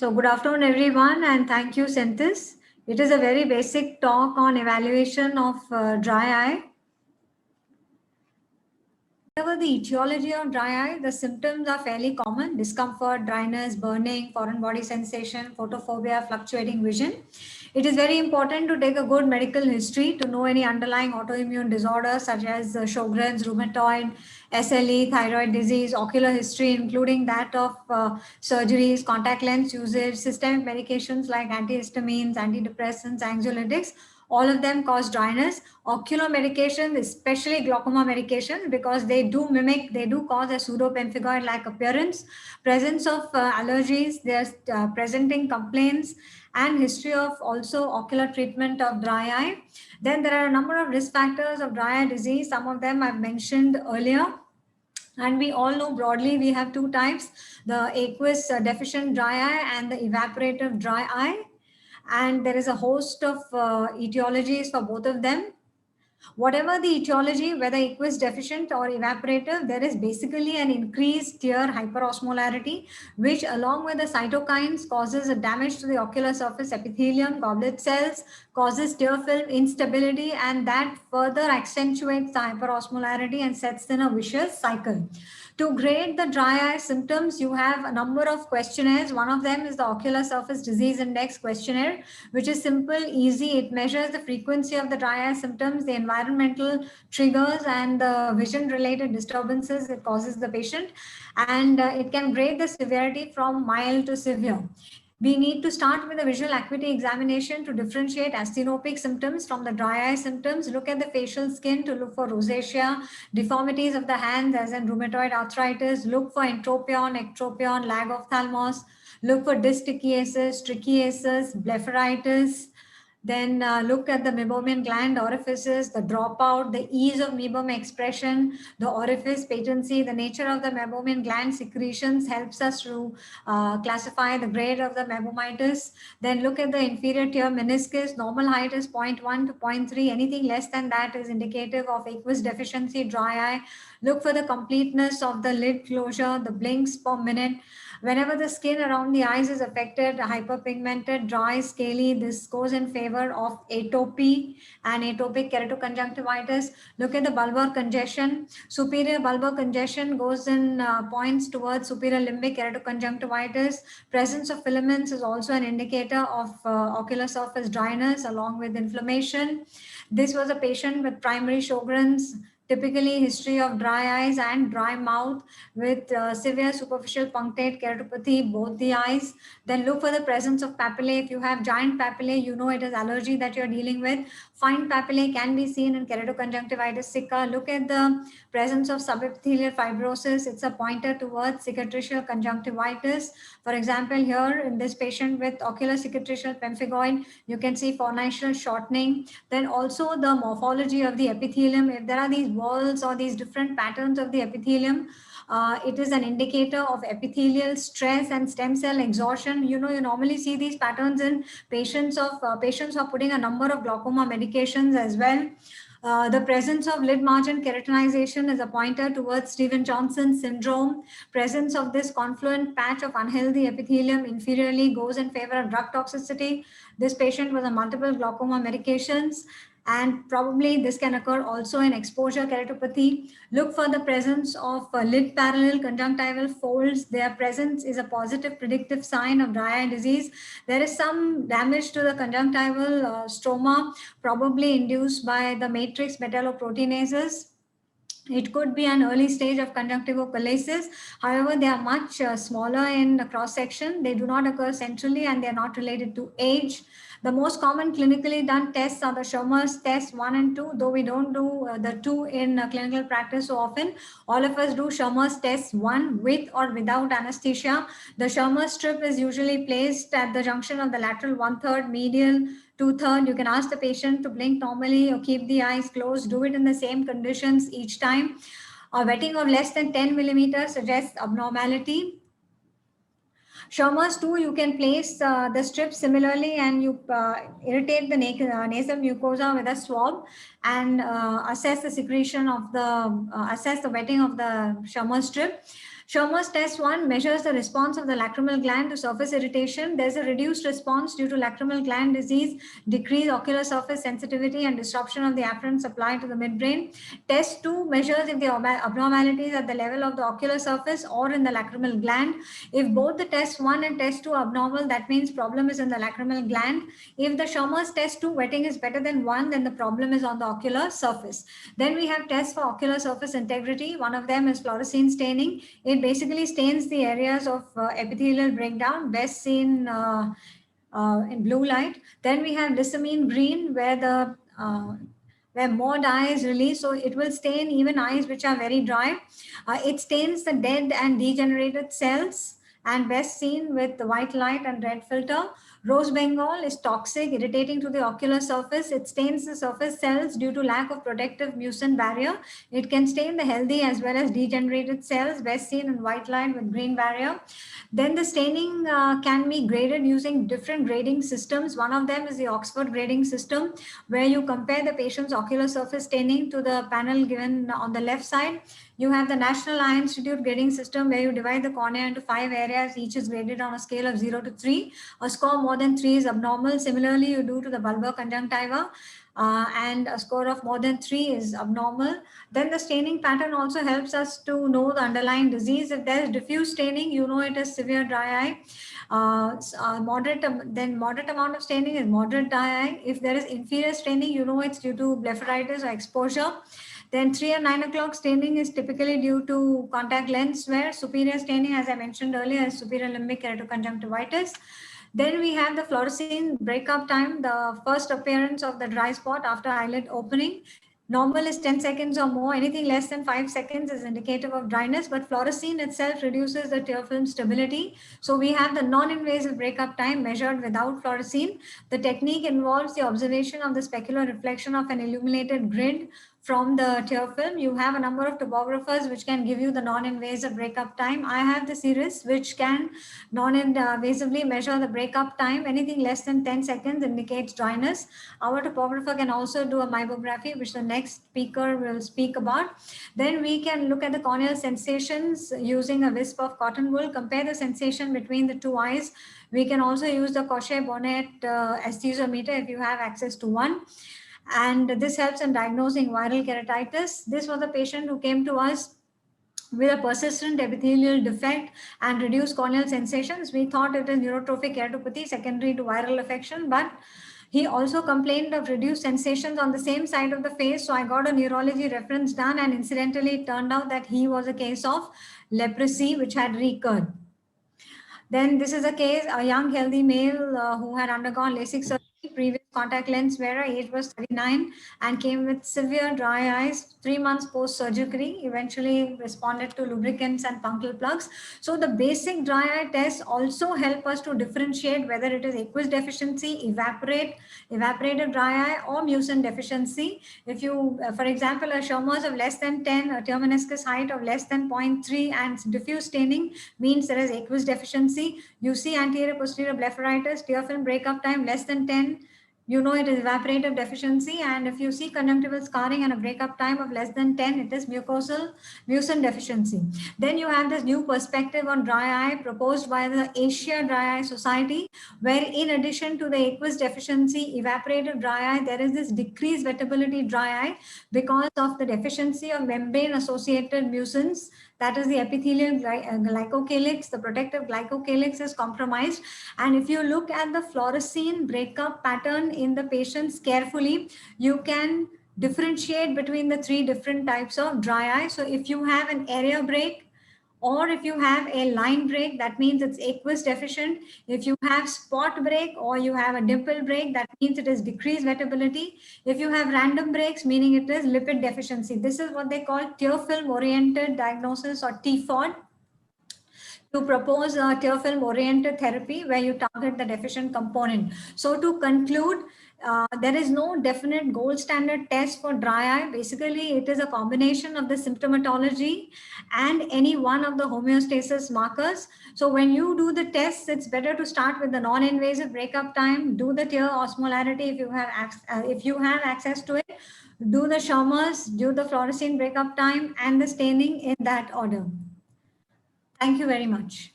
So good afternoon, everyone, and thank you, Senthis. It is a very basic talk on evaluation of dry eye. Whatever the etiology of dry eye, the symptoms are fairly common: discomfort, dryness, burning, foreign body sensation, photophobia, fluctuating vision. It is very important to take a good medical history to know any underlying autoimmune disorders such as Sjogren's, rheumatoid, SLE, thyroid disease, ocular history, including that of surgeries, contact lens usage, systemic medications like antihistamines, antidepressants, anxiolytics. All of them cause dryness. Ocular medication, especially glaucoma medication, because they do cause a pseudopemphigoid-like appearance. Presence of allergies, they're presenting complaints and history of also ocular treatment of dry eye. Then there are a number of risk factors of dry eye disease. Some of them I've mentioned earlier. And we all know broadly we have two types: the aqueous deficient dry eye and the evaporative dry eye. And there is a host of etiologies for both of them. Whatever the etiology, whether aqueous deficient or evaporative, there is basically an increased tear hyperosmolarity, which along with the cytokines causes a damage to the ocular surface epithelium, goblet cells, causes tear film instability, and that further accentuates the hyperosmolarity and sets in a vicious cycle. To grade the dry eye symptoms, you have a number of questionnaires. One of them is the Ocular Surface Disease Index questionnaire, which is simple, easy. It measures the frequency of the dry eye symptoms, the environmental triggers, and the vision-related disturbances it causes the patient. And it can grade the severity from mild to severe. We need to start with a visual acuity examination to differentiate asthenopic symptoms from the dry eye symptoms. Look at the facial skin to look for rosacea, deformities of the hands as in rheumatoid arthritis. Look for entropion, ectropion, lag ophthalmos. Look for dystichiasis, trichiasis, blepharitis. Then look at the meibomian gland orifices, the dropout, the ease of meibum expression, the orifice patency, the nature of the meibomian gland secretions helps us to classify the grade of the meibomitis. Then look at the inferior tear meniscus. Normal height is 0.1 to 0.3. Anything less than that is indicative of aqueous deficiency, dry eye. Look for the completeness of the lid closure, the blinks per minute. Whenever the skin around the eyes is affected, hyperpigmented, dry, scaly, this goes in favor of atopy and atopic keratoconjunctivitis. Look at the bulbar congestion. Superior bulbar congestion goes in points towards superior limbic keratoconjunctivitis. Presence of filaments is also an indicator of ocular surface dryness along with inflammation. This was a patient with primary Sjogren's, typically history of dry eyes and dry mouth with severe superficial punctate keratopathy, both the eyes. Then look for the presence of papillae. If you have giant papillae, you know it is allergy that you're dealing with. Fine papillae can be seen in keratoconjunctivitis sicca. Look at the presence of subepithelial fibrosis. It's a pointer towards cicatricial conjunctivitis. For example, here in this patient with ocular cicatricial pemphigoid, you can see fornicidal shortening. Then also the morphology of the epithelium. If there are these walls or these different patterns of the epithelium, it is an indicator of epithelial stress and stem cell exhaustion. You know, you normally see these patterns in patients who are putting a number of glaucoma medications as well. The presence of lid margin keratinization is a pointer towards Stevens-Johnson syndrome. Presence of this confluent patch of unhealthy epithelium inferiorly goes in favor of drug toxicity. This patient was on multiple glaucoma medications, and probably this can occur also in exposure keratopathy. Look for the presence of lid parallel conjunctival folds. Their presence is a positive predictive sign of dry eye disease. There is some damage to the conjunctival stroma, probably induced by the matrix metalloproteinases. It could be an early stage of conjunctivochalasis. However, they are much smaller in cross section. They do not occur centrally and they are not related to age. The most common clinically done tests are the Schirmer's test 1 and 2, though we don't do the 2 in clinical practice so often. All of us do Schirmer's test 1 with or without anesthesia. The Schirmer's strip is usually placed at the junction of the lateral 1/3, medial 2/3. You can ask the patient to blink normally or keep the eyes closed. Do it in the same conditions each time. A wetting of less than 10 millimeters suggests abnormality. Schirmer's 2, you can place the strip similarly and you irritate the nasal mucosa with a swab and assess the secretion of the, assess the wetting of the Schirmer's strip. Schirmer's test 1 measures the response of the lacrimal gland to surface irritation. There's a reduced response due to lacrimal gland disease, decreased ocular surface sensitivity, and disruption of the afferent supply to the midbrain. Test 2 measures if the abnormalities at the level of the ocular surface or in the lacrimal gland. If both the test 1 and test 2 are abnormal, that means problem is in the lacrimal gland. If the Schirmer's test 2 wetting is better than 1, then the problem is on the ocular surface. Then we have tests for ocular surface integrity. One of them is fluorescein staining. It basically stains the areas of epithelial breakdown, best seen in blue light. Then we have lissamine green, where more dye is released, so it will stain even eyes which are very dry. It stains the dead and degenerated cells, and best seen with the white light and red filter. Rose Bengal is toxic, irritating to the ocular surface. It stains the surface cells due to lack of protective mucin barrier. It can stain the healthy as well as degenerated cells, best seen in white light with green barrier. Then the staining can be graded using different grading systems. One of them is the Oxford grading system, where you compare the patient's ocular surface staining to the panel given on the left side. You have the National Eye Institute grading system, where you divide the cornea into 5 areas. Each is graded on a scale of 0 to 3. A score more than 3 is abnormal. Similarly, you do to the bulbar conjunctiva. And a score of more than 3 is abnormal. Then the staining pattern also helps us to know the underlying disease. If there is diffuse staining, you know it is severe dry eye. Moderate amount of staining is moderate dry eye. If there is inferior staining, you know it's due to blepharitis or exposure. Then 3 and 9 o'clock staining is typically due to contact lens wear. Superior staining, as I mentioned earlier, is superior limbic keratoconjunctivitis. Then we have the fluorescein breakup time, the first appearance of the dry spot after eyelid opening. Normal is 10 seconds or more. Anything less than 5 seconds is indicative of dryness, but fluorescein itself reduces the tear film stability. So we have the non-invasive breakup time measured without fluorescein. The technique involves the observation of the specular reflection of an illuminated grid from the tear film. You have a number of topographers which can give you the non-invasive breakup time. I have the Cirrus, which can non-invasively measure the breakup time. Anything less than 10 seconds indicates dryness. Our topographer can also do a meibography, which the next speaker will speak about. Then we can look at the corneal sensations using a wisp of cotton wool, compare the sensation between the two eyes. We can also use the Cochet-Bonnet aesthesiometer if you have access to one. And this helps in diagnosing viral keratitis. This was a patient who came to us with a persistent epithelial defect and reduced corneal sensations. We thought it is neurotrophic keratopathy secondary to viral affection, but he also complained of reduced sensations on the same side of the face. So I got a neurology reference done, and incidentally it turned out that he was a case of leprosy which had recurred. Then this is a case, a young healthy male who had undergone LASIK surgery, previous contact lens wearer, age was 39, and came with severe dry eyes 3 months post-surgery, eventually responded to lubricants and punctal plugs. So the basic dry eye tests also help us to differentiate whether it is aqueous deficiency, evaporative dry eye, or mucin deficiency. If you, for example, a Schirmer's of less than 10, a tear meniscus height of less than 0.3, and diffuse staining means there is aqueous deficiency. You see anterior posterior blepharitis, tear film breakup time less than 10, you know it is evaporative deficiency. And if you see conjunctival scarring and a breakup time of less than 10, it is mucosal mucin deficiency. Then you have this new perspective on dry eye proposed by the Asia Dry Eye Society, where in addition to the aqueous deficiency, evaporative dry eye, there is this decreased wettability dry eye because of the deficiency of membrane associated mucins. That is the epithelial glycocalyx, the protective glycocalyx is compromised. And if you look at the fluorescein breakup pattern in the patients carefully, you can differentiate between the 3 different types of dry eye. So if you have an area break, or if you have a line break, that means it's aqueous deficient. If you have spot break or you have a dimple break, that means it is decreased wettability. If you have random breaks, meaning it is lipid deficiency. This is what they call tear film oriented diagnosis, or TFOD, to propose a tear film oriented therapy where you target the deficient component. So to conclude, there is no definite gold standard test for dry eye. Basically, it is a combination of the symptomatology and any one of the homeostasis markers. So when you do the tests, it's better to start with the non-invasive breakup time, do the tear osmolarity if you have access to it, do the Schirmer's, do the fluorescein breakup time, and the staining in that order. Thank you very much.